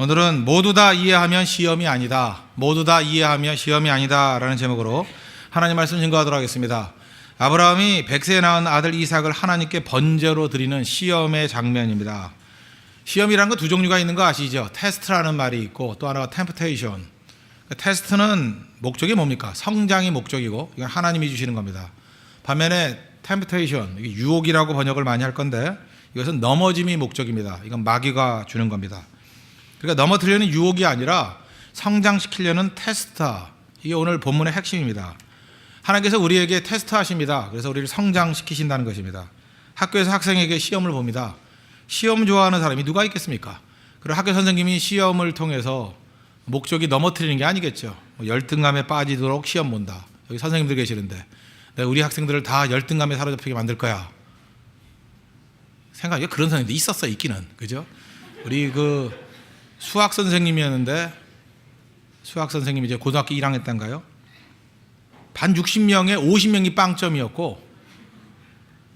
오늘은 모두 다 이해하면 시험이 아니다. 모두 다 이해하면 시험이 아니다 라는 제목으로 하나님 말씀 증거하도록 하겠습니다. 아브라함이 100세에 낳은 아들 이삭을 하나님께 번제로 드리는 시험의 장면입니다. 시험이라는 거 두 종류가 있는 거 아시죠? 테스트라는 말이 있고 또 하나가 템프테이션. 테스트는 목적이 뭡니까? 성장이 목적이고 이건 하나님이 주시는 겁니다. 반면에 템프테이션, 유혹이라고 번역을 많이 할 건데 이것은 넘어짐이 목적입니다. 이건 마귀가 주는 겁니다. 그러니까 넘어뜨리려는 유혹이 아니라 성장시키려는 테스트다. 이게 오늘 본문의 핵심입니다. 하나님께서 우리에게 테스트하십니다. 그래서 우리를 성장시키신다는 것입니다. 학교에서 학생에게 시험을 봅니다. 시험 좋아하는 사람이 누가 있겠습니까? 그리고 학교 선생님이 시험을 통해서 목적이 넘어뜨리는 게 아니겠죠. 열등감에 빠지도록 시험 본다. 여기 선생님들 계시는데 내가 우리 학생들을 다 열등감에 사로잡히게 만들 거야. 생각해. 그런 선생님도 있었어, 있기는. 그죠? 우리 수학 선생님이었는데 수학 선생님이 이제 고등학교 1학년 때인가요? 반 60명에 50명이 빵점이었고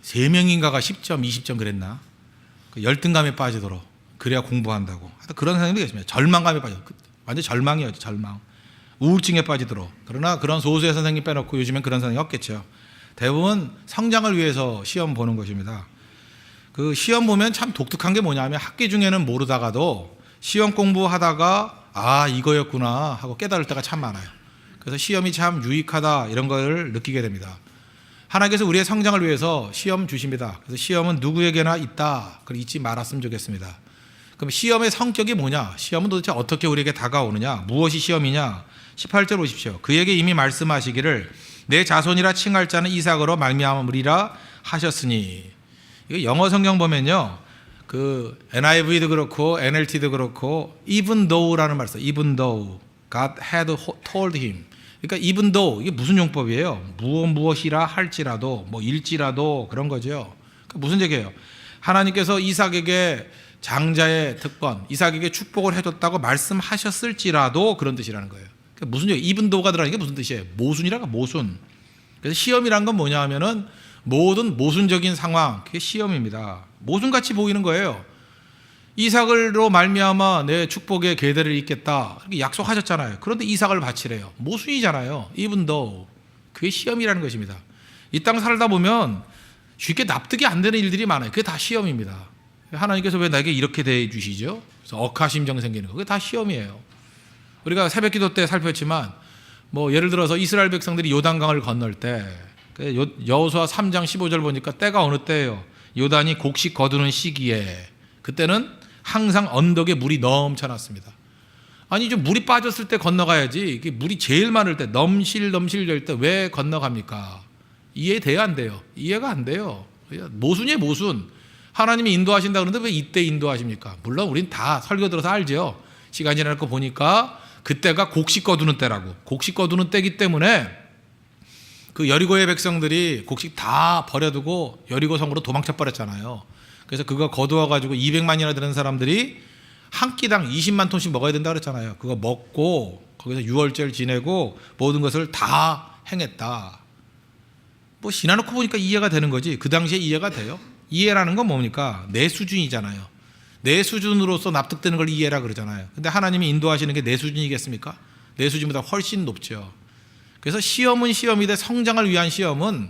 3명인가가 10점, 20점 그랬나? 열등감에 빠지도록 그래야 공부한다고. 하여튼 그런 선생님도 계십니다. 절망감에 빠져. 완전 절망이었죠, 절망. 우울증에 빠지도록. 그러나 그런 소수의 선생님 빼놓고 요즘엔 그런 선생님이 없겠죠. 대부분 성장을 위해서 시험 보는 것입니다. 그 시험 보면 참 독특한 게 뭐냐면 학기 중에는 모르다가도 시험 공부하다가 이거였구나 하고 깨달을 때가 참 많아요. 그래서 시험이 참 유익하다 이런 걸 느끼게 됩니다. 하나님께서 우리의 성장을 위해서 시험 주십니다. 그래서 시험은 누구에게나 있다. 그걸 잊지 말았으면 좋겠습니다. 그럼 시험의 성격이 뭐냐? 시험은 도대체 어떻게 우리에게 다가오느냐? 무엇이 시험이냐? 18절 보십시오. 그에게 이미 말씀하시기를 내 자손이라 칭할 자는 이삭으로 말미암으리라 하셨으니. 이거 영어 성경 보면요. NIV도 그렇고 NLT도 그렇고 even though라는 말 써요. even though God had told him. 그러니까 even though 이게 무슨 용법이에요? 무엇이라 할지라도 일지라도 그런 거죠. 무슨 얘기예요? 하나님께서 이삭에게 장자의 특권, 이삭에게 축복을 해줬다고 말씀하셨을지라도 그런 뜻이라는 거예요. 그러니까 무슨 얘기? even though가 들어가는 게 무슨 뜻이에요? 모순이라는 거, 모순. 그래서 시험이란 건 뭐냐 하면은 모든 모순적인 상황, 그게 시험입니다. 모순같이 보이는 거예요. 이삭으로 말미암아 내 축복의 계대를 잇겠다 이렇게 약속하셨잖아요. 그런데 이삭을 바치래요. 모순이잖아요. even though. 그게 시험이라는 것입니다. 이 땅 살다 보면 쉽게 납득이 안 되는 일들이 많아요. 그게 다 시험입니다. 하나님께서 왜 나에게 이렇게 대해주시죠? 그래서 억하심정 생기는 거. 그게 다 시험이에요. 우리가 새벽기도 때 살폈지만 예를 들어서 이스라엘 백성들이 요단강을 건널 때 여호수아 3장 15절 보니까 때가 어느 때예요? 요단이 곡식 거두는 시기에 그때는 항상 언덕에 물이 넘쳐났습니다. 아니 좀 물이 빠졌을 때 건너가야지. 물이 제일 많을 때 넘실넘실 때 왜 건너갑니까? 이해돼야 안 돼요. 이해가 안 돼요. 모순이에요, 모순. 하나님이 인도하신다 그러는데 왜 이때 인도하십니까? 물론 우린 다 설교 들어서 알죠. 시간이 지나고 보니까 그때가 곡식 거두는 때라고. 곡식 거두는 때이기 때문에 그 여리고의 백성들이 곡식 다 버려두고 여리고 성으로 도망쳐 버렸잖아요. 그래서 그거 거두어가지고 200만이나 되는 사람들이 한 끼당 20만 톤씩 먹어야 된다 그랬잖아요. 그거 먹고 거기서 6월절 지내고 모든 것을 다 행했다. 지나놓고 보니까 이해가 되는 거지. 그 당시에 이해가 돼요. 이해라는 건 뭡니까? 내 수준이잖아요. 내 수준으로서 납득되는 걸 이해라 그러잖아요. 근데 하나님이 인도하시는 게 내 수준이겠습니까? 내 수준보다 훨씬 높죠. 그래서 시험은 시험이되 성장을 위한 시험은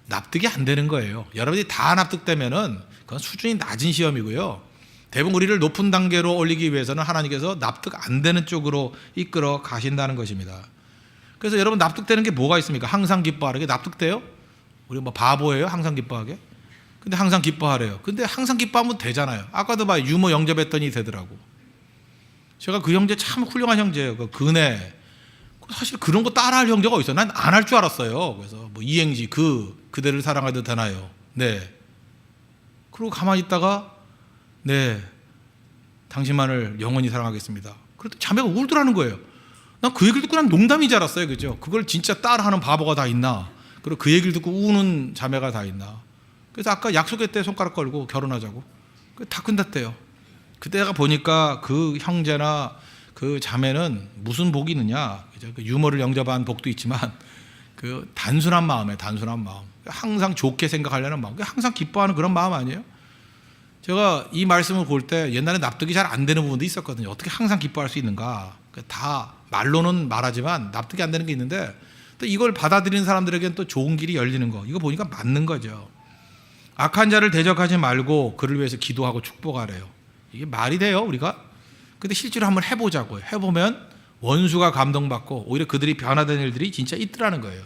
납득이 안 되는 거예요. 여러분이 다 납득되면은 그건 수준이 낮은 시험이고요. 대부분 우리를 높은 단계로 올리기 위해서는 하나님께서 납득 안 되는 쪽으로 이끌어 가신다는 것입니다. 그래서 여러분 납득되는 게 뭐가 있습니까? 항상 기뻐하라. 이게 납득돼요? 우리 바보예요? 항상 기뻐하게? 근데 항상 기뻐하래요. 근데 항상 기뻐하면 되잖아요. 아까도 유머 영접했더니 되더라고. 제가 그 형제 참 훌륭한 형제예요. 근혜. 사실 그런 거 따라할 형제가 어디 있어요? 난 안 할 줄 알았어요. 그래서 이행시 그대를 사랑해도 되나요? 네. 그리고 가만히 있다가 네, 당신만을 영원히 사랑하겠습니다. 그런데 자매가 울더라는 거예요. 난 그 얘기를 듣고 난 농담인 줄 알았어요. 그죠? 그걸 진짜 따라하는 바보가 다 있나? 그리고 그 얘기를 듣고 우는 자매가 다 있나? 그래서 아까 약속했대 손가락 걸고 결혼하자고. 다 끝났대요. 그때가 보니까 그 형제나 그 자매는 무슨 복이 있느냐? 그 유머를 영접한 복도 있지만 그 단순한 마음에 단순한 마음. 항상 좋게 생각하려는 마음. 항상 기뻐하는 그런 마음 아니에요? 제가 이 말씀을 볼 때 옛날에 납득이 잘 안 되는 부분도 있었거든요. 어떻게 항상 기뻐할 수 있는가? 다 말로는 말하지만 납득이 안 되는 게 있는데 또 이걸 받아들이는 사람들에게는 또 좋은 길이 열리는 거. 이거 보니까 맞는 거죠. 악한 자를 대적하지 말고 그를 위해서 기도하고 축복하래요. 이게 말이 돼요, 우리가? 근데 실제로 한번 해보자고요. 해보면 원수가 감동받고 오히려 그들이 변화되는 일들이 진짜 있더라는 거예요.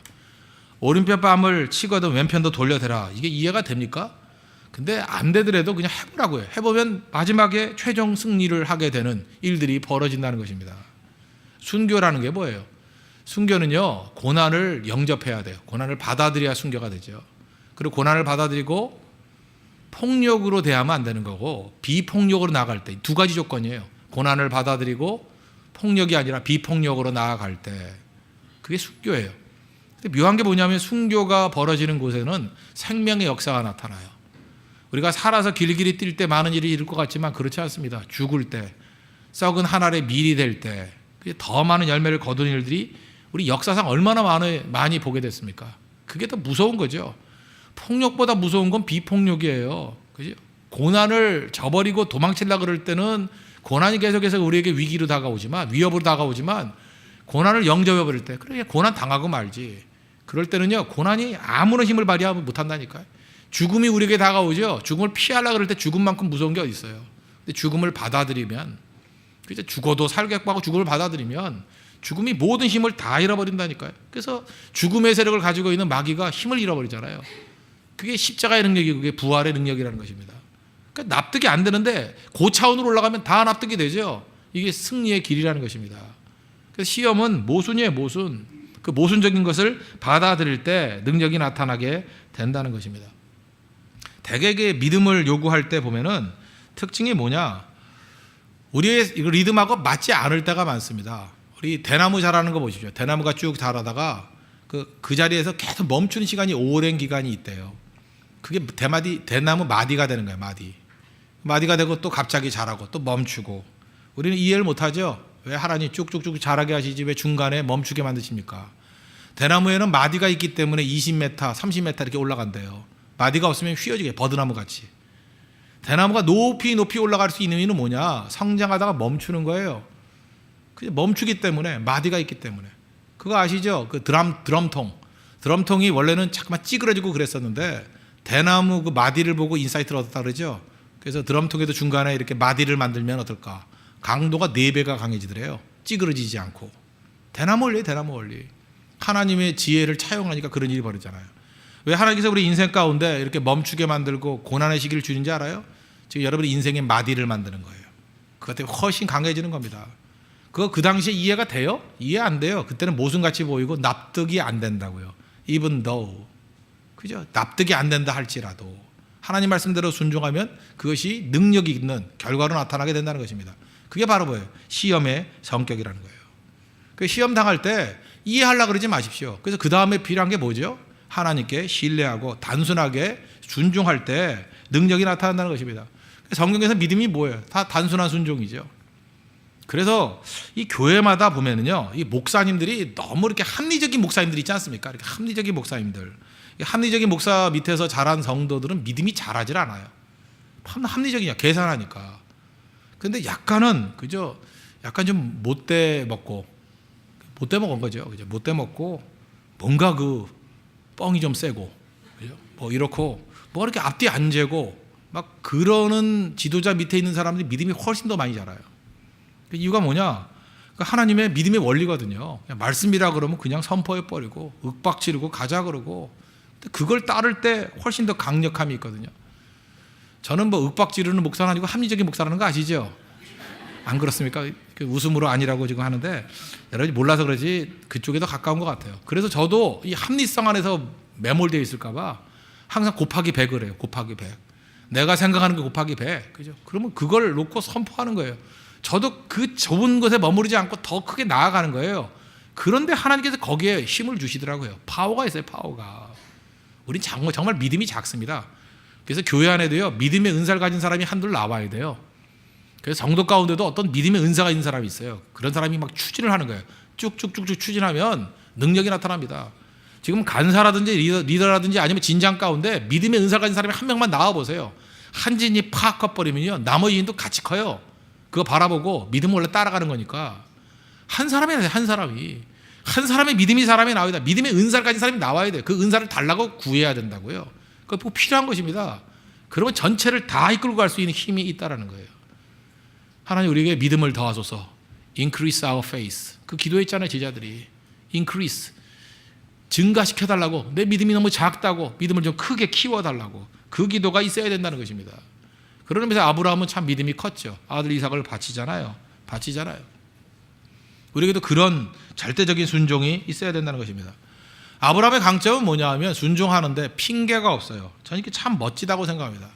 오른편 뺨을 치거든 왼편도 돌려대라. 이게 이해가 됩니까? 근데 안 되더라도 그냥 해보라고요. 해보면 마지막에 최종 승리를 하게 되는 일들이 벌어진다는 것입니다. 순교라는 게 뭐예요? 순교는요, 고난을 영접해야 돼요. 고난을 받아들여야 순교가 되죠. 그리고 고난을 받아들이고 폭력으로 대하면 안 되는 거고 비폭력으로 나아갈 때 두 가지 조건이에요. 고난을 받아들이고 폭력이 아니라 비폭력으로 나아갈 때 그게 순교예요. 근데 묘한 게 뭐냐면 순교가 벌어지는 곳에는 생명의 역사가 나타나요. 우리가 살아서 길길이 뛸 때 많은 일이 일을 것 같지만 그렇지 않습니다. 죽을 때, 썩은 한 알의 밀이 될 때 더 많은 열매를 거두는 일들이 우리 역사상 얼마나 많이 보게 됐습니까? 그게 더 무서운 거죠. 폭력보다 무서운 건 비폭력이에요. 그죠? 고난을 저버리고 도망치려고 그럴 때는 고난이 계속해서 우리에게 위기로 다가오지만, 위협으로 다가오지만, 고난을 영접해버릴 때, 그래, 고난 당하고 말지. 그럴 때는요, 고난이 아무런 힘을 발휘하지 못한다니까요. 죽음이 우리에게 다가오죠. 죽음을 피하려고 그럴 때 죽음만큼 무서운 게 어디 있어요. 근데 죽음을 받아들이면, 그죠? 죽어도 살겠고 하고 죽음을 받아들이면 죽음이 모든 힘을 다 잃어버린다니까요. 그래서 죽음의 세력을 가지고 있는 마귀가 힘을 잃어버리잖아요. 그게 십자가의 능력이 그게 부활의 능력이라는 것입니다. 그러니까 납득이 안 되는데 그 차원으로 올라가면 다 납득이 되죠. 이게 승리의 길이라는 것입니다. 그래서 시험은 모순이에요, 모순. 그 모순적인 것을 받아들일 때 능력이 나타나게 된다는 것입니다. 대개의 믿음을 요구할 때 보면은 특징이 뭐냐? 우리의 리듬하고 맞지 않을 때가 많습니다. 우리 대나무 자라는 거 보십시오. 대나무가 쭉 자라다가 그 자리에서 계속 멈추는 시간이 오랜 기간이 있대요. 그게 대나무 마디가 되는 거예요. 마디가 되고 또 갑자기 자라고 또 멈추고. 우리는 이해를 못하죠. 왜 하나님 쭉쭉쭉 자라게 하시지 왜 중간에 멈추게 만드십니까? 대나무에는 마디가 있기 때문에 20m, 30m 이렇게 올라간대요. 마디가 없으면 휘어지게 버드나무 같이. 대나무가 높이 올라갈 수 있는 이유는 뭐냐? 성장하다가 멈추는 거예요. 멈추기 때문에, 마디가 있기 때문에. 그거 아시죠? 그 드럼통. 드럼통이 원래는 자꾸만 찌그러지고 그랬었는데 대나무 그 마디를 보고 인사이트를 얻었다 그러죠. 그래서 드럼통에도 중간에 이렇게 마디를 만들면 어떨까? 강도가 4배가 강해지더래요. 찌그러지지 않고. 대나무 원리. 하나님의 지혜를 차용하니까 그런 일이 벌어지잖아요. 왜 하나님께서 우리 인생 가운데 이렇게 멈추게 만들고 고난의 시기를 주는지 알아요? 지금 여러분의 인생의 마디를 만드는 거예요. 그것 때문에 훨씬 강해지는 겁니다. 그거 그 당시에 이해가 돼요? 이해 안 돼요. 그때는 모순같이 보이고 납득이 안 된다고요. Even though. 그죠? 납득이 안 된다 할지라도 하나님 말씀대로 순종하면 그것이 능력이 있는 결과로 나타나게 된다는 것입니다. 그게 바로 뭐예요? 시험의 성격이라는 거예요. 그 시험 당할 때 이해하려고 그러지 마십시오. 그래서 그 다음에 필요한 게 뭐죠? 하나님께 신뢰하고 단순하게 순종할 때 능력이 나타난다는 것입니다. 성경에서 믿음이 뭐예요? 다 단순한 순종이죠. 그래서 이 교회마다 보면은요, 이 목사님들이 너무 이렇게 합리적인 목사님들 있지 않습니까? 이렇게 합리적인 목사님들. 합리적인 목사 밑에서 자란 성도들은 믿음이 잘하질 않아요. 합리적이냐, 계산하니까. 근데 약간은, 그죠? 약간 좀 못돼 먹은 거죠. 그죠? 못돼 먹고, 뭔가 그 뻥이 좀 세고, 그죠? 뭐 이렇고, 뭐 이렇게 앞뒤 안 재고, 막 그러는 지도자 밑에 있는 사람들이 믿음이 훨씬 더 많이 자라요. 그 이유가 뭐냐? 하나님의 믿음의 원리거든요. 그냥 말씀이라 그러면 그냥 선포해버리고, 윽박지르고 가자 그러고, 그걸 따를 때 훨씬 더 강력함이 있거든요. 저는 뭐 윽박지르는 목사는 아니고 합리적인 목사라는 거 아시죠? 안 그렇습니까? 웃음으로 아니라고 지금 하는데 여러분이 몰라서 그러지 그쪽에 더 가까운 것 같아요. 그래서 저도 이 합리성 안에서 매몰되어 있을까 봐 항상 곱하기 100을 해요. 곱하기 100. 내가 생각하는 게 곱하기 100. 그죠? 그러면 그걸 놓고 선포하는 거예요. 저도 그 좁은 곳에 머무르지 않고 더 크게 나아가는 거예요. 그런데 하나님께서 거기에 힘을 주시더라고요. 파워가 있어요. 파워가. 우린 정말 믿음이 작습니다. 그래서 교회 안에도요, 믿음의 은사를 가진 사람이 한둘 나와야 돼요. 그래서 성도 가운데도 어떤 믿음의 은사가 있는 사람이 있어요. 그런 사람이 막 추진을 하는 거예요. 쭉쭉쭉쭉 추진하면 능력이 나타납니다. 지금 간사라든지 리더라든지 아니면 진장 가운데 믿음의 은사가 가진 사람이 한 명만 나와보세요. 한 진이 팍 커버리면요 나머지 진도 같이 커요. 그거 바라보고 믿음 원래 따라가는 거니까 한 사람이 한 사람의 믿음이 사람이 나와야 돼. 믿음의 은사를 가진 사람이 나와야 돼. 그 은사를 달라고 구해야 된다고요. 그거 꼭 필요한 것입니다. 그러면 전체를 다 이끌고 갈 수 있는 힘이 있다라는 거예요. 하나님 우리에게 믿음을 더하소서. Increase our faith. 그 기도했잖아요 제자들이. Increase. 증가시켜달라고. 내 믿음이 너무 작다고 믿음을 좀 크게 키워달라고. 그 기도가 있어야 된다는 것입니다. 그런 의미에서 아브라함은 참 믿음이 컸죠. 아들 이삭을 바치잖아요. 우리에게도 그런 절대적인 순종이 있어야 된다는 것입니다. 아브라함의 강점은 뭐냐 하면 순종하는데 핑계가 없어요. 저는 이게 참 멋지다고 생각합니다.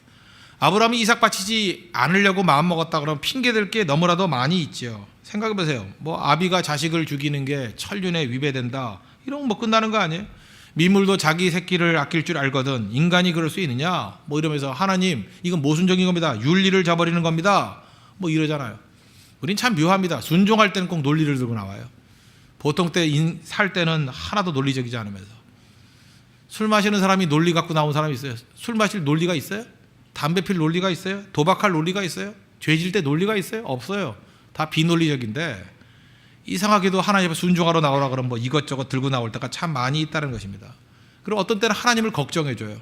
아브라함이 이삭 바치지 않으려고 마음먹었다 그러면 핑계될 게 너무나도 많이 있죠. 생각해 보세요. 뭐 아비가 자식을 죽이는 게 천륜에 위배된다. 이런 거 뭐 끝나는 거 아니에요? 미물도 자기 새끼를 아낄 줄 알거든 인간이 그럴 수 있느냐? 뭐 이러면서 하나님 이건 모순적인 겁니다. 윤리를 저버리는 겁니다. 뭐 이러잖아요. 우린 참 묘합니다. 순종할 때는 꼭 논리를 들고 나와요. 보통 때 살 때는 하나도 논리적이지 않으면서. 술 마시는 사람이 논리 갖고 나온 사람이 있어요? 술 마실 논리가 있어요? 담배 필 논리가 있어요? 도박할 논리가 있어요? 죄질 때 논리가 있어요? 없어요. 다 비논리적인데 이상하게도 하나님 앞에 순종하러 나오라 그러면 뭐 이것저것 들고 나올 때가 참 많이 있다는 것입니다. 그리고 어떤 때는 하나님을 걱정해줘요.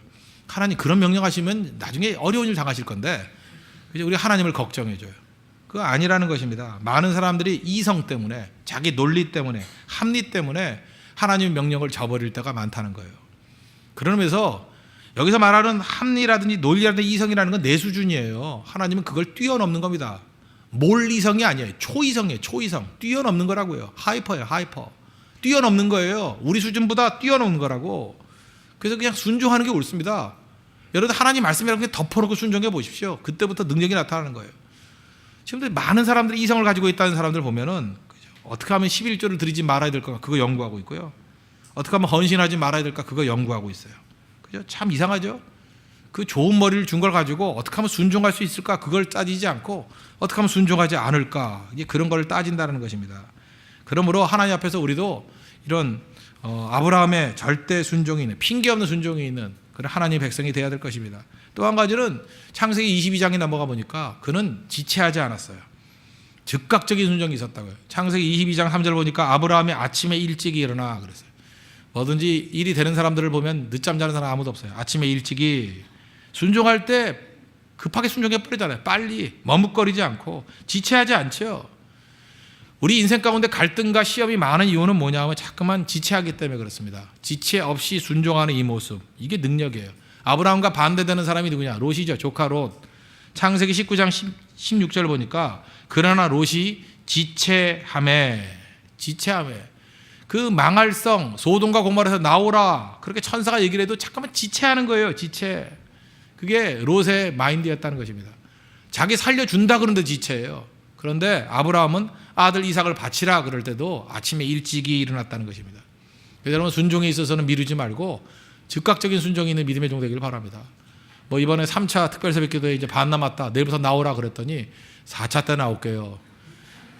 하나님 그런 명령하시면 나중에 어려운 일 당하실 건데 우리 하나님을 걱정해줘요. 그거 아니라는 것입니다. 많은 사람들이 이성 때문에 자기 논리 때문에 합리 때문에 하나님의 명령을 저버릴 때가 많다는 거예요. 그러면서 여기서 말하는 합리라든지 논리라든지 이성이라는 건 내 수준이에요. 하나님은 그걸 뛰어넘는 겁니다. 몰이성이 아니에요. 초이성이에요. 초이성. 뛰어넘는 거라고요. 하이퍼예요. 하이퍼. 뛰어넘는 거예요. 우리 수준보다 뛰어넘는 거라고. 그래서 그냥 순종하는 게 옳습니다. 여러분 하나님 말씀이라는 게 덮어놓고 순종해 보십시오. 그때부터 능력이 나타나는 거예요. 지금 많은 사람들이 이성을 가지고 있다는 사람들 보면은 어떻게 하면 11조를 드리지 말아야 될까 그거 연구하고 있고요. 어떻게 하면 헌신하지 말아야 될까 그거 연구하고 있어요. 그죠? 참 이상하죠? 그 좋은 머리를 준 걸 가지고 어떻게 하면 순종할 수 있을까 그걸 따지지 않고 어떻게 하면 순종하지 않을까 이게 그런 걸 따진다는 것입니다. 그러므로 하나님 앞에서 우리도 이런 아브라함의 절대 순종이 있는 핑계 없는 순종이 있는 그런 하나님의 백성이 되어야 될 것입니다. 또 한 가지는 창세기 22장에 넘어가 보니까 그는 지체하지 않았어요. 즉각적인 순종이 있었다고요. 창세기 22장 3절 보니까 아브라함이 아침에 일찍이 일어나 그랬어요. 뭐든지 일이 되는 사람들을 보면 늦잠 자는 사람 아무도 없어요. 아침에 일찍이 순종할 때 급하게 순종해 버리잖아요. 빨리 머뭇거리지 않고 지체하지 않죠. 우리 인생 가운데 갈등과 시험이 많은 이유는 뭐냐 하면 자꾸만 지체하기 때문에 그렇습니다. 지체 없이 순종하는 이 모습 이게 능력이에요. 아브라함과 반대되는 사람이 누구냐? 롯이죠. 조카 롯. 창세기 19장 16절 보니까 그러나 롯이 지체하매 그 망할성 소돔과 고모라에서 나오라 그렇게 천사가 얘기를 해도 잠깐만 지체하는 거예요. 지체. 그게 롯의 마인드였다는 것입니다. 자기 살려준다 그러는데 지체예요. 그런데 아브라함은 아들 이삭을 바치라 그럴 때도 아침에 일찍이 일어났다는 것입니다. 여러분 순종에 있어서는 미루지 말고 즉각적인 순종이 있는 믿음의 종 되기를 바랍니다. 뭐 이번에 3차 특별새벽기도에 이제 반 남았다. 내일부터 나오라 그랬더니 4차 때 나올게요.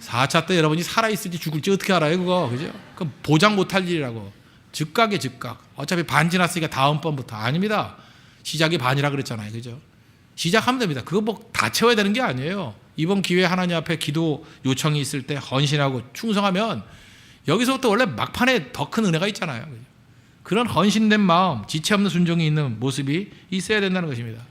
4차 때 여러분이 살아있을지 죽을지 어떻게 알아요 그거 그죠? 그럼 보장 못할 일이라고. 즉각에 즉각. 어차피 반 지났으니까 다음번부터. 아닙니다. 시작이 반이라 그랬잖아요 그죠? 시작하면 됩니다. 그거 뭐 다 채워야 되는 게 아니에요. 이번 기회에 하나님 앞에 기도 요청이 있을 때 헌신하고 충성하면 여기서부터 원래 막판에 더 큰 은혜가 있잖아요. 그죠? 그런 헌신된 마음, 지체 없는 순종이 있는 모습이 있어야 된다는 것입니다.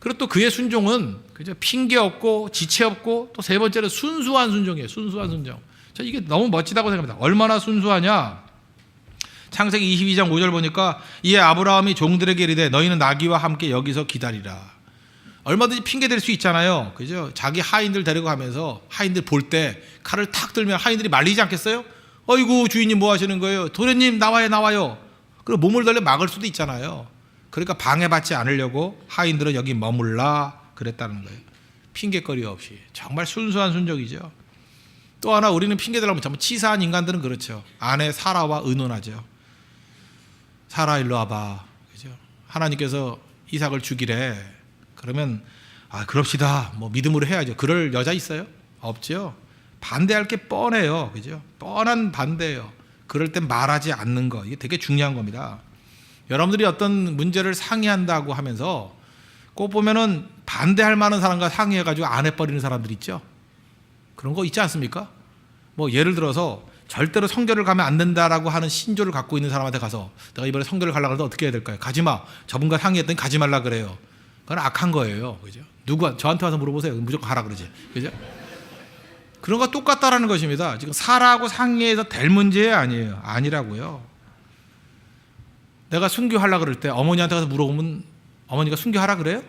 그리고 또 그의 순종은 그죠? 핑계 없고 지체 없고 또 세 번째로 순수한 순종이에요. 순수한 순종. 저 이게 너무 멋지다고 생각합니다. 얼마나 순수하냐? 창세기 22장 5절 보니까 이에 아브라함이 종들에게 이르되 너희는 나귀와 함께 여기서 기다리라. 얼마든지 핑계 댈 수 있잖아요. 그죠? 자기 하인들 데리고 가면서 하인들 볼 때 칼을 탁 들면 하인들이 말리지 않겠어요? 어이구 주인님 뭐 하시는 거예요? 도련님 나와요. 그리고 몸을 돌려 막을 수도 있잖아요. 그러니까 방해받지 않으려고 하인들은 여기 머물라 그랬다는 거예요. 핑계거리 없이. 정말 순수한 순종이죠. 또 하나 우리는 핑계대려면 정말 치사한 인간들은 그렇죠. 아내 사라와 의논하죠. 사라 일로 와봐. 그죠? 하나님께서 이삭을 죽이래. 그러면 그럽시다. 뭐 믿음으로 해야죠. 그럴 여자 있어요? 없죠. 반대할 게 뻔해요. 그죠? 뻔한 반대예요. 그럴 땐 말하지 않는 거. 이게 되게 중요한 겁니다. 여러분들이 어떤 문제를 상의한다고 하면서 꼭 보면은 반대할 만한 사람과 상의해가지고 안 해버리는 사람들 있죠. 그런 거 있지 않습니까? 뭐 예를 들어서 절대로 성교를 가면 안 된다라고 하는 신조를 갖고 있는 사람한테 가서 내가 이번에 성교를 가려고 하는데 어떻게 해야 될까요? 가지 마. 저분과 상의했더니 가지 말라 그래요. 그건 악한 거예요. 그죠? 저한테 와서 물어보세요. 무조건 가라 그러지. 그죠? 그런 거 똑같다라는 것입니다. 지금 사라고 상의해서 될 문제 아니에요. 아니라고요. 내가 순교하려고 그럴 때 어머니한테 가서 물어보면 어머니가 순교하라 그래요?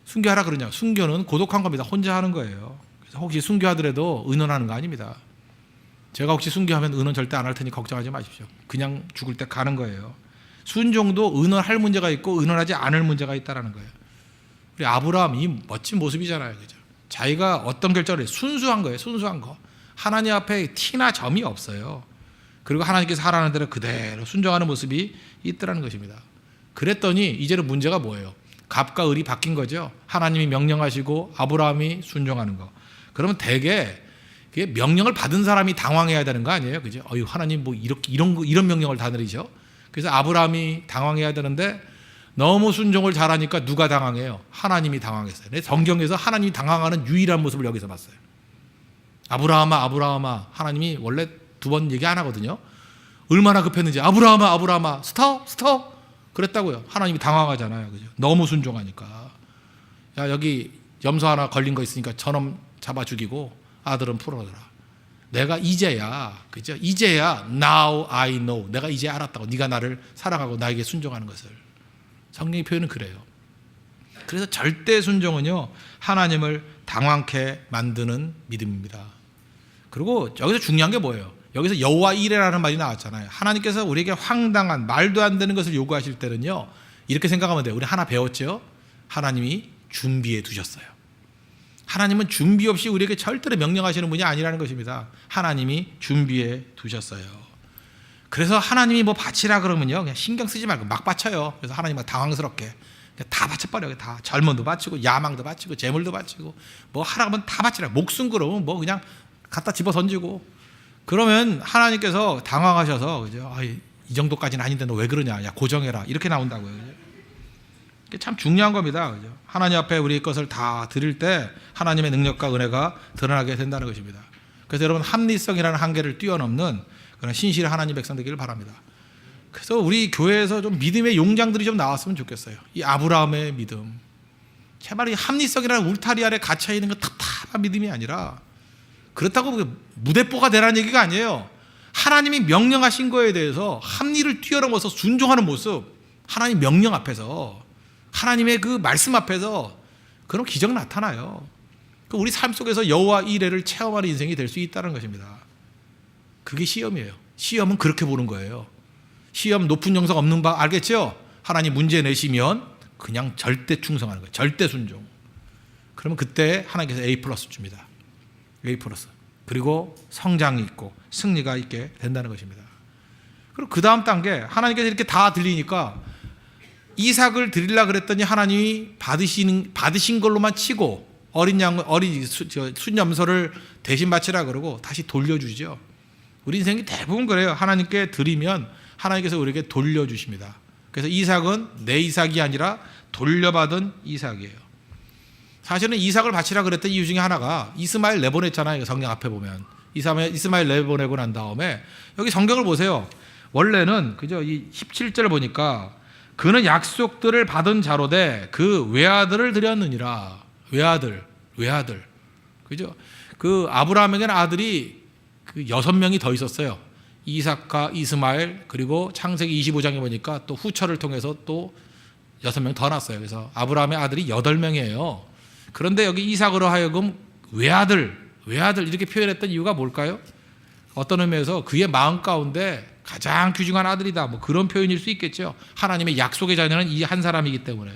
순교하라 그러냐? 순교는 고독한 겁니다. 혼자 하는 거예요. 그래서 혹시 순교하더라도 의논하는 거 아닙니다. 제가 혹시 순교하면 의논 절대 안 할 테니 걱정하지 마십시오. 그냥 죽을 때 가는 거예요. 순종도 의논할 문제가 있고 의논하지 않을 문제가 있다는 거예요. 우리 아브라함 이 멋진 모습이잖아요. 그죠? 자기가 어떤 결정을 해요? 순수한 거예요. 순수한 거. 하나님 앞에 티나 점이 없어요. 그리고 하나님께서 하라는 대로 그대로 순종하는 모습이 있더라는 것입니다. 그랬더니 이제는 문제가 뭐예요? 갑과 을이 바뀐 거죠. 하나님이 명령하시고 아브라함이 순종하는 거. 그러면 대개 명령을 받은 사람이 당황해야 되는 거 아니에요? 그죠? 하나님 뭐 이런 명령을 다 내리죠? 그래서 아브라함이 당황해야 되는데 너무 순종을 잘하니까 누가 당황해요? 하나님이 당황했어요. 근데 성경에서 하나님이 당황하는 유일한 모습을 여기서 봤어요. 아브라함아, 아브라함아. 하나님이 원래 2번 얘기 안 하거든요. 얼마나 급했는지 아브라함아, 아브라함아. 스톱. 그랬다고요. 하나님이 당황하잖아요. 그죠? 너무 순종하니까. 야, 여기 염소 하나 걸린 거 있으니까 저놈 잡아 죽이고 아들은 풀어줘라. 내가 이제야, 그죠? 이제야 now I know. 내가 이제 알았다고. 네가 나를 사랑하고 나에게 순종하는 것을. 성경의 표현은 그래요. 그래서 절대 순종은요, 하나님을 당황케 만드는 믿음입니다. 그리고 여기서 중요한 게 뭐예요? 여기서 여호와 이레라는 말이 나왔잖아요. 하나님께서 우리에게 황당한 말도 안 되는 것을 요구하실 때는요, 이렇게 생각하면 돼요. 우리 하나 배웠죠? 하나님이 준비해 두셨어요. 하나님은 준비 없이 우리에게 절대로 명령하시는 분이 아니라는 것입니다. 하나님이 준비해 두셨어요. 그래서 하나님이 뭐 바치라 그러면요, 그냥 신경 쓰지 말고 막 바쳐요. 그래서 하나님은 당황스럽게 다 바쳐버려요. 다 젊은도 바치고 야망도 바치고 재물도 바치고 뭐 하라고 하면 다 바치라. 목숨 걸으면 뭐 그냥 갖다 집어 던지고. 그러면 하나님께서 당황하셔서, 그죠? 이 정도까지는 아닌데 너 왜 그러냐? 야, 고정해라. 이렇게 나온다고요. 그죠? 이게 참 중요한 겁니다. 그죠? 하나님 앞에 우리 것을 다 드릴 때 하나님의 능력과 은혜가 드러나게 된다는 것입니다. 그래서 여러분, 합리성이라는 한계를 뛰어넘는 그런 신실한 하나님 백성 되기를 바랍니다. 그래서 우리 교회에서 좀 믿음의 용장들이 좀 나왔으면 좋겠어요. 이 아브라함의 믿음. 제발 이 합리성이라는 울타리 아래 갇혀 있는 그 답답한 믿음이 아니라, 그렇다고 무대뽀가 되라는 얘기가 아니에요. 하나님이 명령하신 거에 대해서 합리를 뛰어넘어서 순종하는 모습, 하나님 명령 앞에서, 하나님의 그 말씀 앞에서 그런 기적 나타나요. 우리 삶 속에서 여호와 이레를 체험하는 인생이 될 수 있다는 것입니다. 그게 시험이에요. 시험은 그렇게 보는 거예요. 시험 높은 영상 없는 바 알겠죠? 하나님 문제 내시면 그냥 절대 충성하는 거예요. 절대 순종. 그러면 그때 하나님께서 A+ 줍니다. A+. 그리고 성장이 있고 승리가 있게 된다는 것입니다. 그리고 그 다음 단계, 하나님께서 이렇게 다 들리니까 이삭을 드리려고 그랬더니 하나님이 받으신 걸로만 치고 어린 순염소를 대신 바치라 그러고 다시 돌려주죠. 우리 인생이 대부분 그래요. 하나님께 드리면 하나님께서 우리에게 돌려주십니다. 그래서 이삭은 내 이삭이 아니라 돌려받은 이삭이에요. 사실은 이삭을 바치라 그랬던 이유 중에 하나가 이스마엘 내보냈잖아요. 성경 앞에 보면 이스마엘 내보내고 난 다음에 여기 성경을 보세요. 원래는 그죠? 이 17절 보니까 그는 약속들을 받은 자로되 그 외아들을 드렸느니라. 외아들. 그죠? 그 아브라함에게는 아들이 그 6명이 더 있었어요. 이삭과 이스마엘, 그리고 창세기 25장에 보니까 또 후처를 통해서 또 6명 더 낳았어요. 그래서 아브라함의 아들이 8명이에요. 그런데 여기 이삭으로 하여금 외아들 이렇게 표현했던 이유가 뭘까요? 어떤 의미에서 그의 마음 가운데 가장 귀중한 아들이다, 뭐 그런 표현일 수 있겠죠. 하나님의 약속의 자녀는 이 한 사람이기 때문에.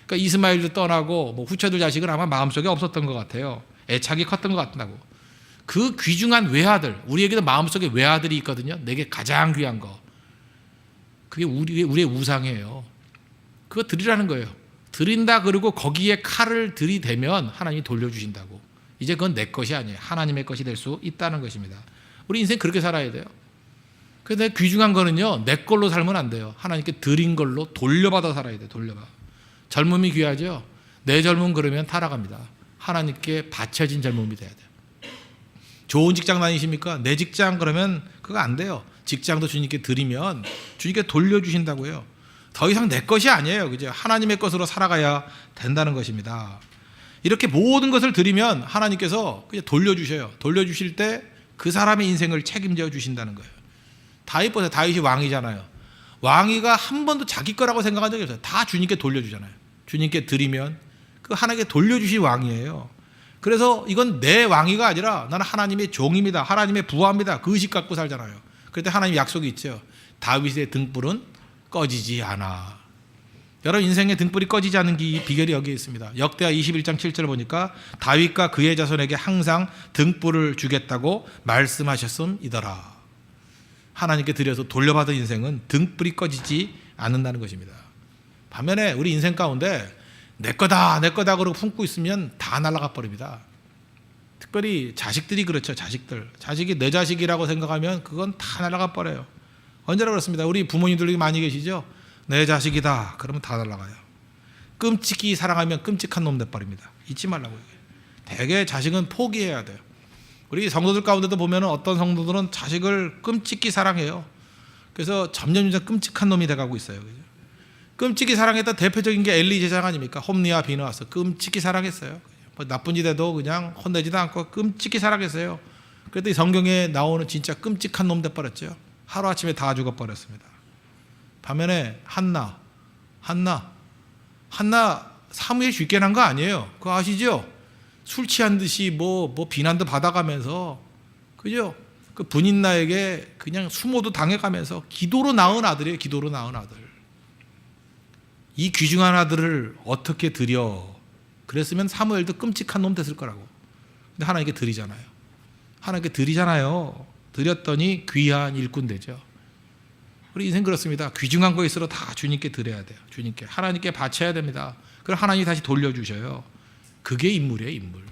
그러니까 이스마엘도 떠나고 뭐 후처들 자식은 아마 마음속에 없었던 것 같아요. 애착이 컸던 것 같다고. 그 귀중한 외아들, 우리에게도 마음속에 외아들이 있거든요. 내게 가장 귀한 거. 그게 우리의 우상이에요. 그거 드리라는 거예요. 드린다 그러고 거기에 칼을 들이대면 하나님이 돌려주신다고. 이제 그건 내 것이 아니에요. 하나님의 것이 될 수 있다는 것입니다. 우리 인생 그렇게 살아야 돼요. 근데 귀중한 거는요, 내 걸로 살면 안 돼요. 하나님께 드린 걸로 돌려받아 살아야 돼요. 젊음이 귀하죠. 내 젊음 그러면 타락합니다. 하나님께 바쳐진 젊음이 돼야 돼요. 좋은 직장 다니십니까? 내 직장 그러면 그거 안 돼요. 직장도 주님께 드리면 주님께 돌려주신다고요. 더 이상 내 것이 아니에요. 그죠? 하나님의 것으로 살아가야 된다는 것입니다. 이렇게 모든 것을 드리면 하나님께서 그냥 돌려주셔요. 돌려주실 때 그 사람의 인생을 책임져 주신다는 거예요. 다윗 보세요. 다윗이 왕이잖아요. 왕이가 한 번도 자기 거라고 생각한 적이 없어요. 다 주님께 돌려주잖아요. 주님께 드리면 그 하나님께 돌려주신 왕이에요. 그래서 이건 내 왕위가 아니라 나는 하나님의 종입니다. 하나님의 부하입니다. 그 의식 갖고 살잖아요. 그때 하나님 약속이 있죠. 다윗의 등불은 꺼지지 않아. 여러분 인생의 등불이 꺼지지 않는 비결이 여기에 있습니다. 역대하 21장 7절 보니까 다윗과 그의 자손에게 항상 등불을 주겠다고 말씀하셨음이더라. 하나님께 드려서 돌려받은 인생은 등불이 꺼지지 않는다는 것입니다. 반면에 우리 인생 가운데 내 거다 그러고 품고 있으면 다 날아가 버립니다. 특별히 자식들이 그렇죠. 자식이 내 자식이라고 생각하면 그건 다 날아가 버려요. 언제나 그렇습니다. 우리 부모님들이 많이 계시죠. 내 자식이다 그러면 다 날아가요. 끔찍히 사랑하면 끔찍한 놈 돼버립니다. 잊지 말라고요. 대개 자식은 포기해야 돼요. 우리 성도들 가운데도 보면 어떤 성도들은 자식을 끔찍히 사랑해요. 그래서 점점 끔찍한 놈이 돼가고 있어요. 그죠? 끔찍히 사랑했던 대표적인 게 엘리 제사장 아닙니까? 홈리와 비느하스 끔찍히 사랑했어요. 뭐 나쁜 짓 해도 그냥 혼내지도 않고 끔찍히 사랑했어요. 그랬더니 성경에 나오는 진짜 끔찍한 놈 돼버렸죠. 하루아침에 다 죽어버렸습니다. 반면에 한나 사무엘 쉽게 난 거 아니에요. 그거 아시죠? 술 취한 듯이 뭐 비난도 받아가면서 그죠? 그 분인나에게 그냥 수모도 당해가면서 기도로 낳은 아들이에요. 기도로 낳은 아들. 이 귀중한 아들을 어떻게 드려? 그랬으면 사무엘도 끔찍한 놈 됐을 거라고. 근데 하나님께 드리잖아요. 드렸더니 귀한 일꾼 되죠. 우리 인생 그렇습니다. 귀중한 거일수록 다 주님께 드려야 돼요. 주님께 하나님께 바쳐야 됩니다. 그럼 하나님이 다시 돌려주셔요. 그게 인물이에요. 인물.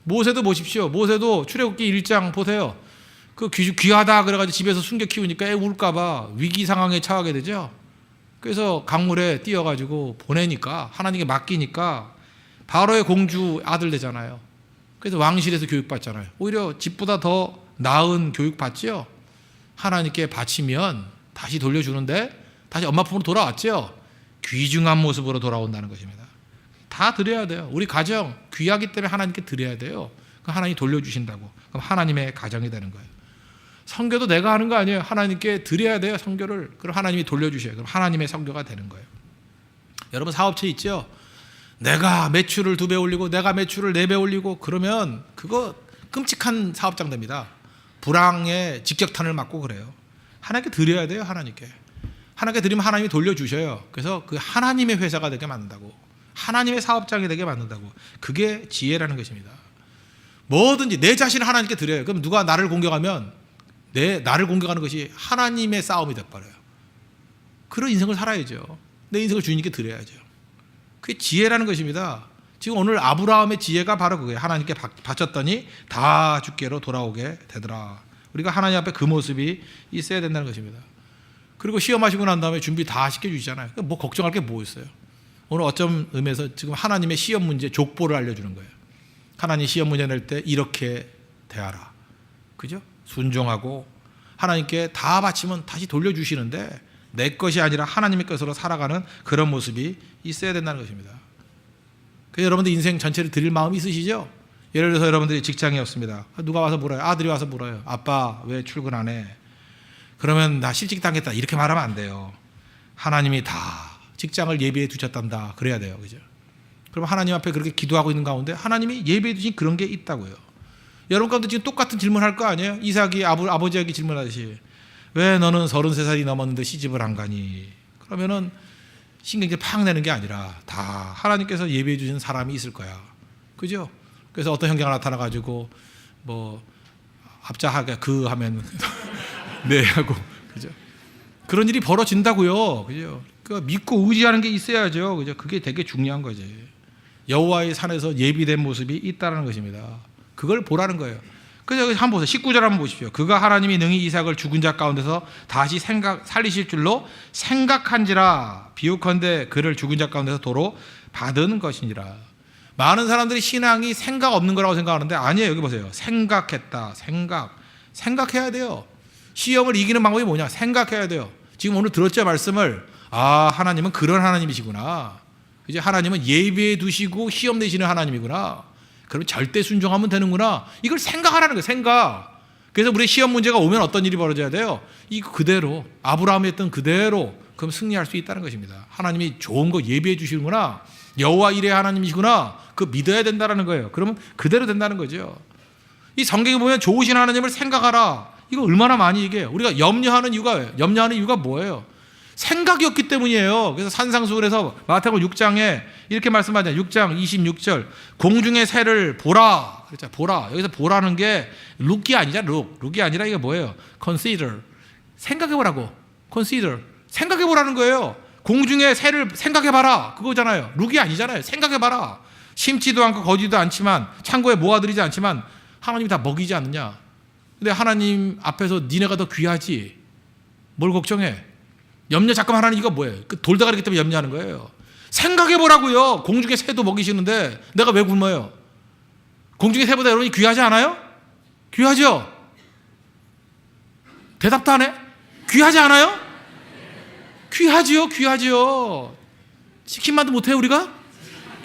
모세도 보십시오. 모세도 출애굽기 1장 보세요. 그 귀하다 그래가지고 집에서 숨겨 키우니까 애 울까봐 위기 상황에 처하게 되죠. 그래서 강물에 뛰어가지고 보내니까 하나님께 맡기니까 바로의 공주 아들 되잖아요. 그래서 왕실에서 교육받잖아요. 오히려 집보다 더 나은 교육 받죠. 하나님께 바치면 다시 돌려주는데 다시 엄마 품으로 돌아왔죠. 귀중한 모습으로 돌아온다는 것입니다. 다 드려야 돼요. 우리 가정 귀하기 때문에 하나님께 드려야 돼요. 그럼 하나님이 돌려주신다고. 그럼 하나님의 가정이 되는 거예요. 선교도 내가 하는 거 아니에요. 하나님께 드려야 돼요. 선교를. 그럼 하나님이 돌려주셔요. 그럼 하나님의 선교가 되는 거예요. 여러분 사업체 있죠. 내가 매출을 2배 올리고 내가 매출을 4배 올리고 그러면 그거 끔찍한 사업장 됩니다. 불황의 직격탄을 맞고 그래요. 하나님께 드려야 돼요. 하나님께 드리면 하나님이 돌려주셔요. 그래서 그 하나님의 회사가 되게 만든다고, 하나님의 사업장이 되게 만든다고. 그게 지혜라는 것입니다. 뭐든지 내 자신을 하나님께 드려요. 그럼 누가 나를 공격하면 나를 공격하는 것이 하나님의 싸움이 돼버려요. 그런 인생을 살아야죠. 내 인생을 주님께 드려야죠. 그게 지혜라는 것입니다. 지금 오늘 아브라함의 지혜가 바로 그거예요. 하나님께 바쳤더니 다 주께로 돌아오게 되더라. 우리가 하나님 앞에 그 모습이 있어야 된다는 것입니다. 그리고 시험하시고 난 다음에 준비 다 시켜주시잖아요. 뭐 걱정할 게 뭐 있어요. 오늘 어쩜 의미에서 지금 하나님의 시험 문제 족보를 알려주는 거예요. 하나님 시험 문제 낼 때 이렇게 대하라. 그죠? 순종하고 하나님께 다 바치면 다시 돌려주시는데 내 것이 아니라 하나님의 것으로 살아가는 그런 모습이 있어야 된다는 것입니다. 그래서 여러분들 인생 전체를 드릴 마음이 있으시죠? 예를 들어서 여러분들이 직장에 없습니다. 누가 와서 물어요. 아들이 와서 물어요. 아빠 왜 출근 안 해? 그러면 나 실직 당했다 이렇게 말하면 안 돼요. 하나님이 다 직장을 예비해 두셨단다 그래야 돼요. 그죠? 그럼 하나님 앞에 그렇게 기도하고 있는 가운데 하나님이 예비해 두신 그런 게 있다고요. 여러분 가운데 지금 똑같은 질문할 거 아니에요? 이삭이 아버지에게 질문하듯이 왜 너는 33살이 넘었는데 시집을 안 가니? 그러면은 신경질 팍 내는 게 아니라 다 하나님께서 예비해 주신 사람이 있을 거야. 그죠? 그래서 어떤 형제가 나타나가지고 뭐 앞자하게 그 하면 네 하고 그죠? 그런 일이 벌어진다고요. 그죠? 그러니까 믿고 의지하는 게 있어야죠. 그죠? 그게 되게 중요한 거지. 여호와의 산에서 예비된 모습이 있다는 것입니다. 그걸 보라는 거예요. 그래서 여기 한번 보세요. 19절 한번 보십시오. 그가 하나님이 능히 이삭을 죽은 자 가운데서 다시 살리실 줄로 생각한지라 비유컨대 그를 죽은 자 가운데서 도로 받은 것이니라. 많은 사람들이 신앙이 생각 없는 거라고 생각하는데 아니에요. 여기 보세요. 생각했다. 생각해야 돼요. 시험을 이기는 방법이 뭐냐? 생각해야 돼요. 지금 오늘 들었죠? 말씀을. 하나님은 그런 하나님이시구나. 이제 하나님은 예비해 두시고 시험 내시는 하나님이구나. 그럼 절대 순종하면 되는구나. 이걸 생각하라는 거예요. 생각. 그래서 우리 시험 문제가 오면 어떤 일이 벌어져야 돼요? 이거 그대로 아브라함이 했던 그대로 그럼 승리할 수 있다는 것입니다. 하나님이 좋은 거 예비해 주시는구나. 여호와 이레 하나님이시구나. 그거 믿어야 된다는 거예요. 그러면 그대로 된다는 거죠. 이 성경에 보면 좋으신 하나님을 생각하라. 이거 얼마나 많이 얘기해요. 우리가 염려하는 이유가 뭐예요? 생각이 없기 때문이에요. 그래서 산상수훈에서 마태복음 6장에 이렇게 말씀하잖아요. 6장 26절 공중의 새를 보라. 그랬잖아요. 보라. 여기서 보라는 게 look이 아니잖아. look이 아니라 이게 뭐예요? consider. 생각해보라고. consider. 생각해보라는 거예요. 공중의 새를 생각해봐라. 그거잖아요. look이 아니잖아요. 생각해봐라. 심지도 않고 거지도 않지만 창고에 모아들이지 않지만 하나님이 다 먹이지 않느냐. 근데 하나님 앞에서 니네가 더 귀하지. 뭘 걱정해? 염려 잠깐 하라는 이거 뭐예요? 그 돌다가리기 때문에 염려하는 거예요. 생각해보라고요. 공중의 새도 먹이시는데 내가 왜 굶어요? 공중의 새보다 여러분이 귀하지 않아요? 귀하죠? 대답도 안 해? 귀하지 않아요? 귀하지요. 치킨만도 못해요 우리가?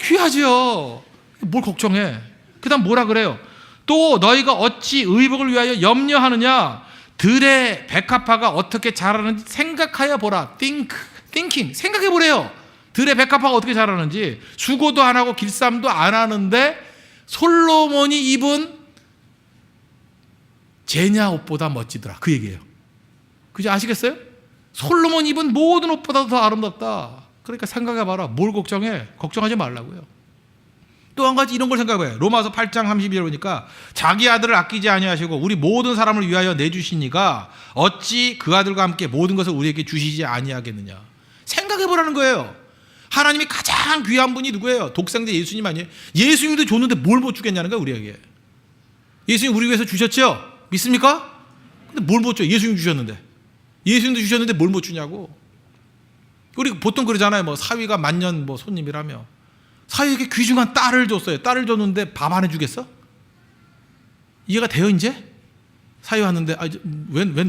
귀하지요. 뭘 걱정해? 그 다음 뭐라 그래요? 또 너희가 어찌 의복을 위하여 염려하느냐? 들의 백합화가 어떻게 자라는지 생각하여 보라. thinking. 생각해 보래요. 들의 백합화가 어떻게 자라는지. 수고도 안 하고 길쌈도 안 하는데 솔로몬이 입은 제냐 옷보다 멋지더라. 그 얘기예요. 그죠? 아시겠어요? 솔로몬이 입은 모든 옷보다 더 아름답다. 그러니까 생각해 봐라. 뭘 걱정해? 걱정하지 말라고요. 또 한 가지 이런 걸 생각해봐요. 로마서 8장 32절 보니까 자기 아들을 아끼지 아니하시고 우리 모든 사람을 위하여 내주시니가 어찌 그 아들과 함께 모든 것을 우리에게 주시지 아니하겠느냐. 생각해보라는 거예요. 하나님이 가장 귀한 분이 누구예요? 독생자 예수님 아니에요? 예수님도 줬는데 뭘 못 주겠냐는 거예요 우리에게. 예수님 우리 위해서 주셨죠? 믿습니까? 근데 뭘 못 줘요? 예수님 주셨는데. 예수님도 주셨는데 뭘 못 주냐고. 우리 보통 그러잖아요. 뭐 사위가 만년 뭐 손님이라며. 사위에게 귀중한 딸을 줬어요. 딸을 줬는데 밥 안 해주겠어? 이해가 돼요 이제? 사위 왔는데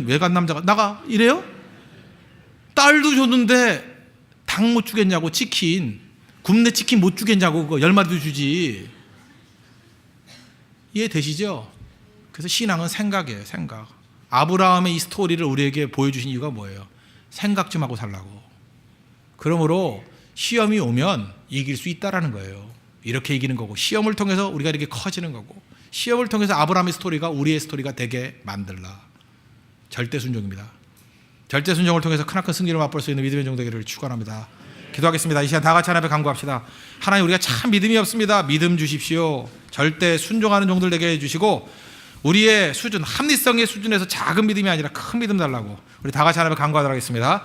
외간 남자가 나가 이래요? 딸도 줬는데 닭 못 주겠냐고. 치킨 굽네 치킨 못 주겠냐고. 그거 10마리도 주지. 이해되시죠? 그래서 신앙은 생각이에요. 생각. 아브라함의 이 스토리를 우리에게 보여주신 이유가 뭐예요? 생각 좀 하고 살라고. 그러므로 시험이 오면 이길 수 있다라는 거예요. 이렇게 이기는 거고 시험을 통해서 우리가 이렇게 커지는 거고 시험을 통해서 아브라함의 스토리가 우리의 스토리가 되게 만들라. 절대 순종입니다. 절대 순종을 통해서 크나큰 승리를 맛볼 수 있는 믿음의 종 되기를 축원합니다. 기도하겠습니다. 이 시간 다 같이 하나님 앞에 간구합시다. 하나님 우리가 참 믿음이 없습니다. 믿음 주십시오. 절대 순종하는 종들 되게 해주시고 우리의 수준 합리성의 수준에서 작은 믿음이 아니라 큰 믿음 달라고 우리 다 같이 하나님 앞에 간구하도록 하겠습니다.